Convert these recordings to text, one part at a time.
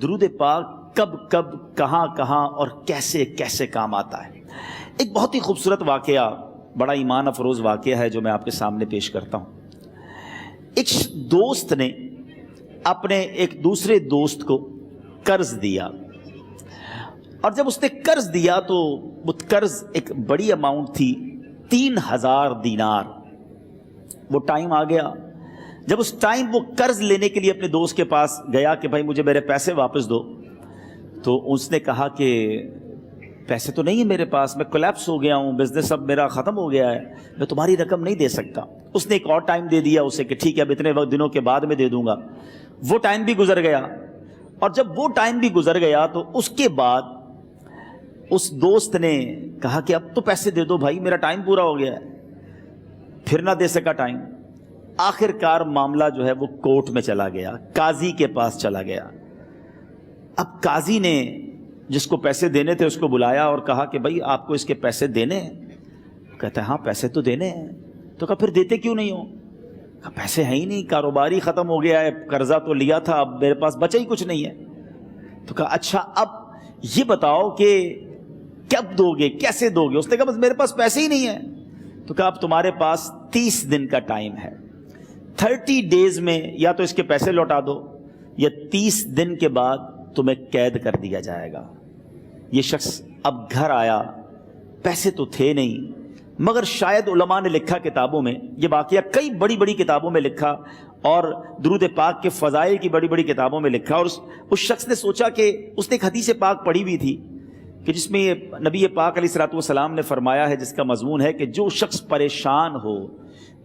درود پاک کب کب کہاں کہاں اور کیسے کیسے کام آتا ہے۔ ایک بہت ہی خوبصورت واقعہ، بڑا ایمان افروز واقعہ ہے جو میں آپ کے سامنے پیش کرتا ہوں۔ ایک دوست نے اپنے ایک دوسرے دوست کو قرض دیا، اور جب اس نے قرض دیا تو وہ قرض ایک بڑی اماؤنٹ تھی، 3000 دینار۔ وہ ٹائم آ گیا جب اس ٹائم وہ قرض لینے کے لیے اپنے دوست کے پاس گیا کہ بھائی مجھے میرے پیسے واپس دو، تو اس نے کہا کہ پیسے تو نہیں ہے میرے پاس، میں کولیپس ہو گیا ہوں، بزنس اب میرا ختم ہو گیا ہے، میں تمہاری رقم نہیں دے سکتا۔ اس نے ایک اور ٹائم دے دیا اسے کہ ٹھیک ہے اب اتنے دنوں کے بعد میں دے دوں گا۔ وہ ٹائم بھی گزر گیا، اور جب وہ ٹائم بھی گزر گیا تو اس کے بعد اس دوست نے کہا کہ اب تو پیسے دے دو بھائی، میرا ٹائم پورا ہو گیا ہے۔ پھر نہ دے سکا ٹائم۔ آخر کار معاملہ جو ہے وہ کورٹ میں چلا گیا، قاضی کے پاس چلا گیا۔ اب قاضی نے جس کو پیسے دینے تھے اس کو بلایا اور کہا کہ بھائی آپ کو اس کے پیسے دینے ہیں؟ کہتا ہے ہاں پیسے تو دینے ہیں۔ تو کہا پھر دیتے کیوں نہیں ہو؟ کہا پیسے ہیں ہی نہیں، کاروبار ہی ختم ہو گیا ہے، قرضہ تو لیا تھا، اب میرے پاس بچا ہی کچھ نہیں ہے۔ تو کہا اچھا اب یہ بتاؤ کہ کب دو گے، کیسے دو گے؟ اس نے کہا بس میرے پاس پیسے ہی نہیں ہیں۔ تو کہا اب تمہارے پاس 30 دن کا ٹائم ہے، 30 ڈیز میں یا تو اس کے پیسے لوٹا دو یا 30 دن کے بعد تمہیں قید کر دیا جائے گا۔ یہ شخص اب گھر آیا، پیسے تو تھے نہیں، مگر شاید علماء نے لکھا کتابوں میں، یہ واقعہ کئی بڑی بڑی کتابوں میں لکھا اور درود پاک کے فضائل کی بڑی بڑی کتابوں میں لکھا، اور اس شخص نے سوچا کہ اس نے ایک حدیث پاک پڑھی ہوئی تھی کہ جس میں نبی پاک علیہ الصلوۃ والسلام نے فرمایا ہے، جس کا مضمون ہے کہ جو شخص پریشان ہو،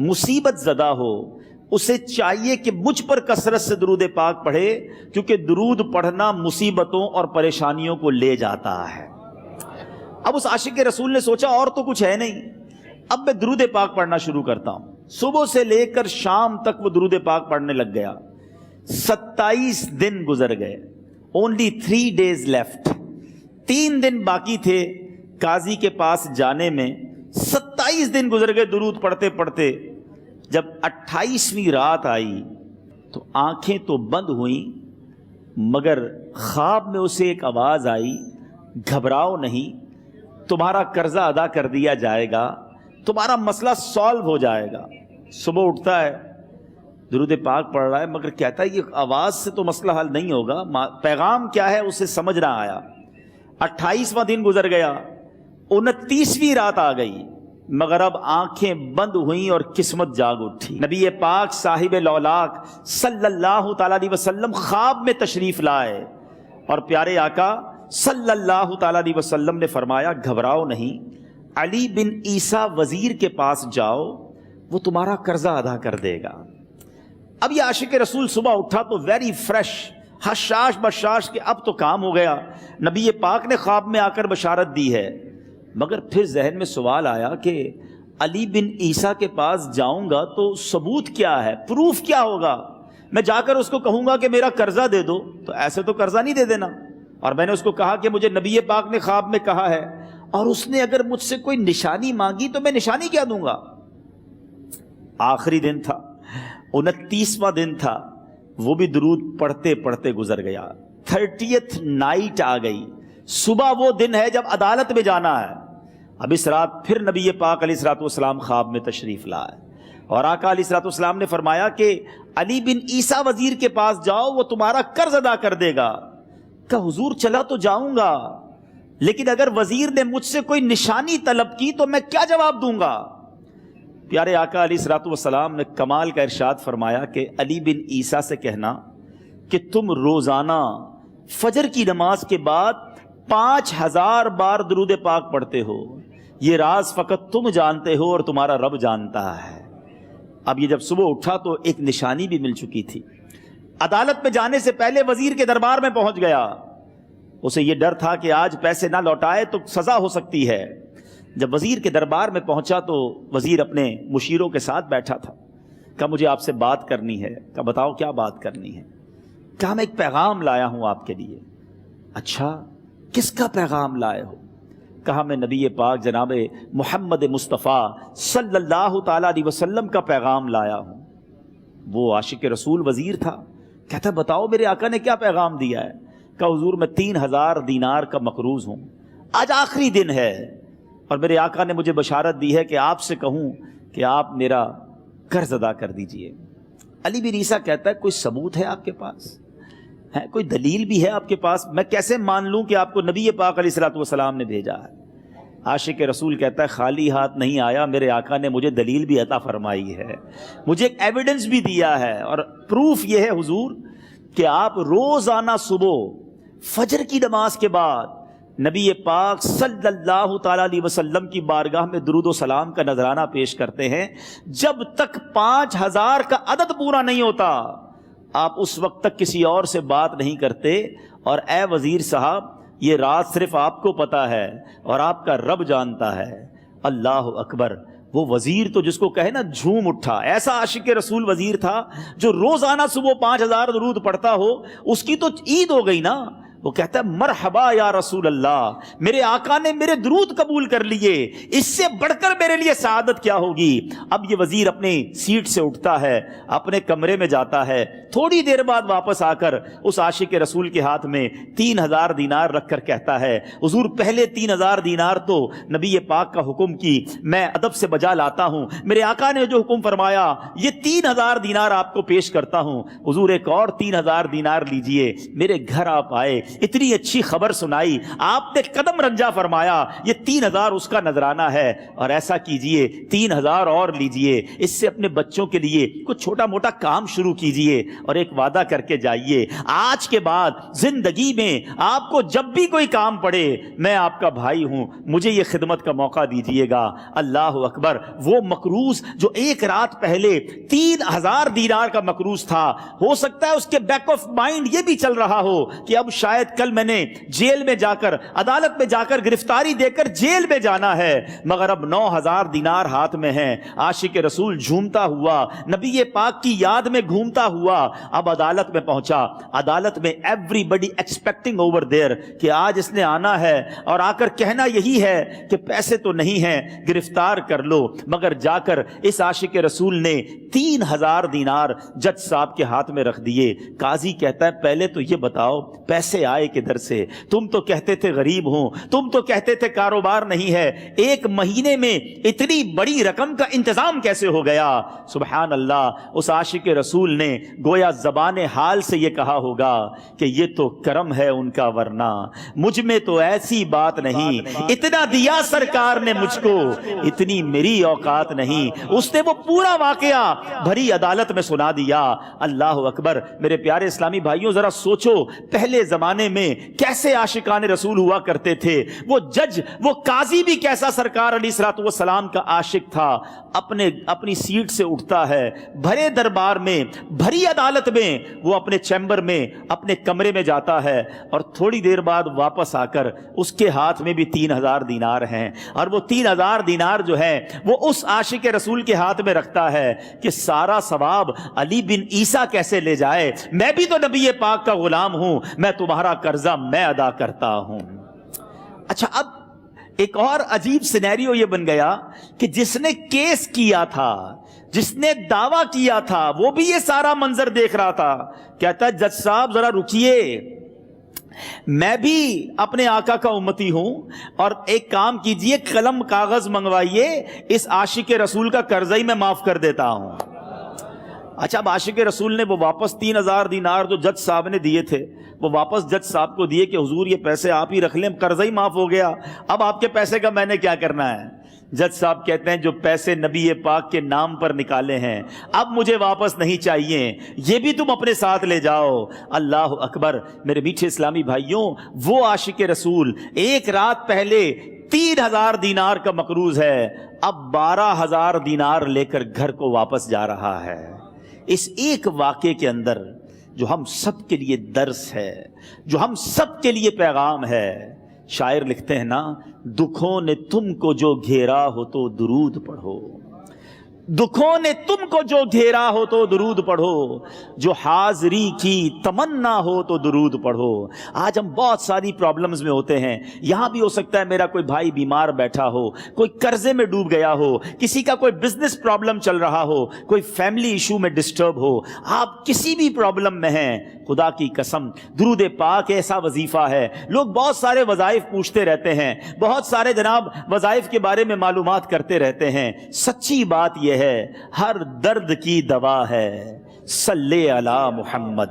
مصیبت زدہ ہو، اسے چاہیے کہ مجھ پر کثرت سے درود پاک پڑھے، کیونکہ درود پڑھنا مصیبتوں اور پریشانیوں کو لے جاتا ہے۔ اب اس عاشق رسول نے سوچا اور تو کچھ ہے نہیں، اب میں درود پاک پڑھنا شروع کرتا ہوں۔ صبح سے لے کر شام تک وہ درود پاک پڑھنے لگ گیا۔ 27 دن گزر گئے، only 3 days left، 3 دن باقی تھے قاضی کے پاس جانے میں۔ 27 دن گزر گئے درود پڑھتے پڑھتے۔ جب 28ویں رات آئی تو آنکھیں تو بند ہوئیں، مگر خواب میں اسے ایک آواز آئی، گھبراؤ نہیں، تمہارا قرضہ ادا کر دیا جائے گا، تمہارا مسئلہ سالو ہو جائے گا۔ صبح اٹھتا ہے، درود پاک پڑھ رہا ہے، مگر کہتا ہے یہ آواز سے تو مسئلہ حل نہیں ہوگا، پیغام کیا ہے اسے سمجھ نہ آیا۔ 28واں دن گزر گیا، 29ویں رات آ گئی، مگر اب آنکھیں بند ہوئیں اور قسمت جاگ اٹھی۔ نبی پاک صاحب لولاک صلی اللہ تعالیٰ علیہ وسلم خواب میں تشریف لائے، اور پیارے آقا صلی اللہ تعالیٰ علیہ وسلم نے فرمایا گھبراؤ نہیں، علی بن عیسیٰ وزیر کے پاس جاؤ، وہ تمہارا قرضہ ادا کر دے گا۔ اب یہ عاشق رسول صبح اٹھا تو ویری فریش، حشاش بشاش کہ اب تو کام ہو گیا، نبی پاک نے خواب میں آ کر بشارت دی ہے۔ مگر پھر ذہن میں سوال آیا کہ علی بن عیسیٰ کے پاس جاؤں گا تو ثبوت کیا ہے، پروف کیا ہوگا؟ میں جا کر اس کو کہوں گا کہ میرا قرضہ دے دو تو ایسے تو قرضہ نہیں دے دینا، اور میں نے اس کو کہا کہ مجھے نبی پاک نے خواب میں کہا ہے، اور اس نے اگر مجھ سے کوئی نشانی مانگی تو میں نشانی کیا دوں گا؟ آخری دن تھا، 29واں دن تھا، وہ بھی درود پڑھتے پڑھتے گزر گیا۔ 30th نائٹ آ گئی، صبح وہ دن ہے جب عدالت میں جانا ہے۔ اب اس رات پھر نبی پاک علیہ الصلوۃ والسلام خواب میں تشریف لائے، اور آقا علیہ الصلوۃ والسلام نے فرمایا کہ علی بن عیسیٰ وزیر کے پاس جاؤ، وہ تمہارا قرض ادا کر دے گا۔ کہ حضور چلا تو جاؤں گا، لیکن اگر وزیر نے مجھ سے کوئی نشانی طلب کی تو میں کیا جواب دوں گا؟ پیارے آقا علیہ الصلوۃ والسلام نے کمال کا ارشاد فرمایا کہ علی بن عیسیٰ سے کہنا کہ تم روزانہ فجر کی نماز کے بعد 5000 بار درود پاک پڑھتے ہو، یہ راز فقط تم جانتے ہو اور تمہارا رب جانتا ہے۔ اب یہ جب صبح اٹھا تو ایک نشانی بھی مل چکی تھی۔ عدالت میں جانے سے پہلے وزیر کے دربار میں پہنچ گیا، اسے یہ ڈر تھا کہ آج پیسے نہ لوٹائے تو سزا ہو سکتی ہے۔ جب وزیر کے دربار میں پہنچا تو وزیر اپنے مشیروں کے ساتھ بیٹھا تھا۔ کہا مجھے آپ سے بات کرنی ہے۔ کہا بتاؤ کیا بات کرنی ہے؟ کہا میں ایک پیغام لایا ہوں آپ کے لیے۔ اچھا کس کا پیغام لائے ہو؟ کہا میں نبی پاک جناب محمد مصطفیٰ صلی اللہ تعالیٰ علیہ وسلم کا پیغام لایا ہوں۔ وہ عاشق رسول وزیر تھا، کہتا بتاؤ میرے آقا نے کیا پیغام دیا ہے؟ کہ حضور میں 3000 دینار کا مقروض ہوں، آج آخری دن ہے اور میرے آقا نے مجھے بشارت دی ہے کہ آپ سے کہوں کہ آپ میرا قرض ادا کر دیجئے۔ علی بن عیسیٰ کہتا ہے کوئی ثبوت ہے آپ کے پاس؟ ہے کوئی دلیل بھی ہے آپ کے پاس؟ میں کیسے مان لوں کہ آپ کو نبی پاک علیہ الصلوۃ والسلام نے بھیجا ہے؟ عاشق رسول کہتا ہے خالی ہاتھ نہیں آیا، میرے آقا نے مجھے دلیل بھی عطا فرمائی ہے، مجھے ایک ایویڈنس بھی دیا ہے، اور پروف یہ ہے حضور کہ آپ روزانہ صبح فجر کی نماز کے بعد نبی پاک صلی اللہ تعالیٰ علیہ وسلم کی بارگاہ میں درود و سلام کا نذرانہ پیش کرتے ہیں۔ جب تک 5000 کا عدد پورا نہیں ہوتا آپ اس وقت تک کسی اور سے بات نہیں کرتے، اور اے وزیر صاحب یہ رات صرف آپ کو پتہ ہے اور آپ کا رب جانتا ہے۔ اللہ اکبر! وہ وزیر تو جس کو کہے نا جھوم اٹھا، ایسا عاشق رسول وزیر تھا جو روزانہ صبح 5000 درود پڑھتا ہو، اس کی تو عید ہو گئی نا۔ وہ کہتا ہے مرحبا یا رسول اللہ، میرے آقا نے میرے درود قبول کر لیے، اس سے بڑھ کر میرے لیے سعادت کیا ہوگی۔ اب یہ وزیر اپنے سیٹ سے اٹھتا ہے، اپنے کمرے میں جاتا ہے، تھوڑی دیر بعد واپس آ کر اس عاشق رسول کے ہاتھ میں 3000 دینار رکھ کر کہتا ہے حضور پہلے 3000 دینار تو نبی پاک کا حکم کی میں ادب سے بجا لاتا ہوں، میرے آقا نے جو حکم فرمایا یہ 3000 دینار آپ کو پیش کرتا ہوں، حضور ایک اور 3000 دینار لیجئے۔ میرے گھر آپ آئے، اتنی اچھی خبر سنائی، آپ نے قدم رنجا فرمایا، یہ 3000 اس کا نذرانہ ہے، اور ایسا کیجئے 3000 اور لیجئے، اس سے اپنے بچوں کے لیے کچھ چھوٹا موٹا کام شروع کیجئے اور ایک وعدہ کر کے جائیے، آج کے بعد زندگی میں آپ کو جب بھی کوئی کام پڑے میں آپ کا بھائی ہوں، مجھے یہ خدمت کا موقع دیجئے گا۔ اللہ اکبر! وہ مقروض جو ایک رات پہلے 3000 دینار کا مقروض تھا، ہو سکتا ہے اس کے بیک آف مائنڈ یہ بھی چل رہا ہو کہ اب شاید کل میں نے جیل میں جا کر عدالت میں جا کر گرفتاری دے کر جیل میں جانا ہے، مگر اب 9000 دینار ہاتھ میں ہیں۔ عاشق رسول جھومتا ہوا نبی پاک کی یاد میں گھومتا ہوا اب عدالت میں پہنچا۔ عدالت میں everybody expecting over there کہ آج اس نے آنا ہے اور آ کر کہنا یہی ہے کہ پیسے تو نہیں ہیں، گرفتار کر لو، مگر جا کر اس عاشق رسول نے 3000 دینار جج صاحب کے ہاتھ میں رکھ دیے۔ قاضی کہتا ہے پہلے تو یہ بتاؤ پیسے آئے کدھر سے؟ تم تو کہتے تھے غریب ہوں، تم تو کہتے تھے کاروبار نہیں ہے، ایک مہینے میں اتنی بڑی رقم کا انتظام کیسے ہو گیا؟ سبحان اللہ! اس عاشق رسول نے گویا زبان حال سے یہ کہا ہوگا کہ یہ تو کرم ہے ان کا، ورنہ مجھ میں تو ایسی بات نہیں، اتنا دیا سرکار نے مجھ کو، اتنی میری اوقات نہیں۔ اس نے وہ پورا واقعہ بھری عدالت میں سنا دیا۔ اللہ اکبر! میرے پیارے اسلامی بھائیوں ذرا سوچو پہلے زمانے میں کیسے عاشقان رسول ہوا کرتے تھے، وہ جج وہ قاضی بھی کیسا سرکار علیہ الصلوۃ والسلام کا عاشق تھا۔ اپنی سیٹ سے اٹھتا ہے، بھرے دربار میں بھری عدالت میں وہ اپنے چیمبر میں اپنے کمرے میں جاتا ہے، اور تھوڑی دیر بعد واپس آ کر اس کے ہاتھ میں بھی 3000 دینار ہیں، اور وہ 3000 دینار جو ہے وہ اس عاشق رسول کے ہاتھ میں رکھتا ہے کہ سارا ثواب علی بن عیسیٰ کیسے لے جائے، میں بھی تو نبی پاک کا غلام ہوں، میں تمہارا قرضہ میں ادا کرتا ہوں۔ اچھا، اب ایک اور عجیب سینیریو یہ بن گیا کہ جس نے کیس کیا تھا، جس نے دعویٰ کیا تھا، وہ بھی یہ سارا منظر دیکھ رہا تھا۔ کہتا ہے جج صاحب ذرا رکیے، میں بھی اپنے آقا کا امتی ہوں، اور ایک کام کیجئے قلم کاغذ منگوائیے، اس عاشق رسول کا قرضہ ہی میں معاف کر دیتا ہوں۔ اچھا، اب عاشق رسول نے وہ واپس 3000 دینار جو جج صاحب نے دیے تھے وہ واپس جج صاحب کو دیے کہ حضور یہ پیسے آپ ہی رکھ لیں، قرضہ ہی معاف ہو گیا، اب آپ کے پیسے کا میں نے کیا کرنا ہے؟ جج صاحب کہتے ہیں جو پیسے نبی پاک کے نام پر نکالے ہیں اب مجھے واپس نہیں چاہیے، یہ بھی تم اپنے ساتھ لے جاؤ۔ اللہ اکبر! میرے میٹھے اسلامی بھائیوں، وہ عاشق رسول ایک رات پہلے 3000 دینار کا مقروض ہے، اب 12000 دینار لے کر گھر کو واپس جا رہا ہے۔ اس ایک واقعے کے اندر جو ہم سب کے لیے درس ہے، جو ہم سب کے لیے پیغام ہے، شاعر لکھتے ہیں نا، دکھوں نے تم کو جو گھیرا ہو تو درود پڑھو، دکھوں نے تم کو جو گھیرا ہو تو درود پڑھو، جو حاضری کی تمنا ہو تو درود پڑھو۔ آج ہم بہت ساری پرابلمز میں ہوتے ہیں، یہاں بھی ہو سکتا ہے میرا کوئی بھائی بیمار بیٹھا ہو، کوئی قرضے میں ڈوب گیا ہو، کسی کا کوئی بزنس پرابلم چل رہا ہو، کوئی فیملی ایشو میں ڈسٹرب ہو، آپ کسی بھی پرابلم میں ہیں، خدا کی قسم درود پاک ایسا وظیفہ ہے. لوگ بہت سارے وظائف پوچھتے رہتے ہیں, بہت سارے جناب وظائف کے بارے میں معلومات کرتے رہتے ہیں. سچی بات یہ ہے ہر درد کی دوا ہے صلی علی محمد.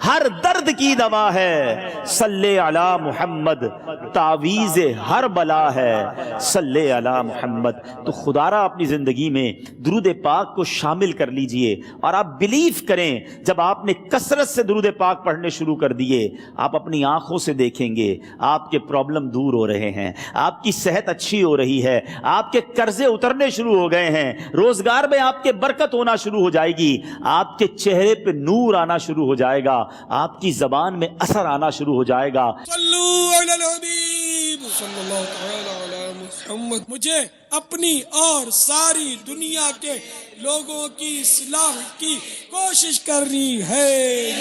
ہر درد کی دوا ہے صلی علی محمد. تعویذ ہر بلا ہے صلی علی محمد. تو خدا را اپنی زندگی میں درود پاک کو شامل کر لیجئے, اور آپ بلیف کریں جب آپ نے کثرت سے درود پاک پڑھنے شروع کر دیے, آپ اپنی آنکھوں سے دیکھیں گے آپ کے پرابلم دور ہو رہے ہیں, آپ کی صحت اچھی ہو رہی ہے, آپ کے قرضے اترنے شروع ہو گئے ہیں, روزگار میں آپ کے برکت ہونا شروع ہو جائے گی, آپ کے چہرے پہ نور آنا شروع ہو جائے گا, آپ کی زبان میں اثر آنا شروع ہو جائے گا. صلو علی الحبیب صلی اللہ تعالی علی محمد. مجھے اپنی اور ساری دنیا کے لوگوں کی اصلاح کی کوشش کرنی ہے.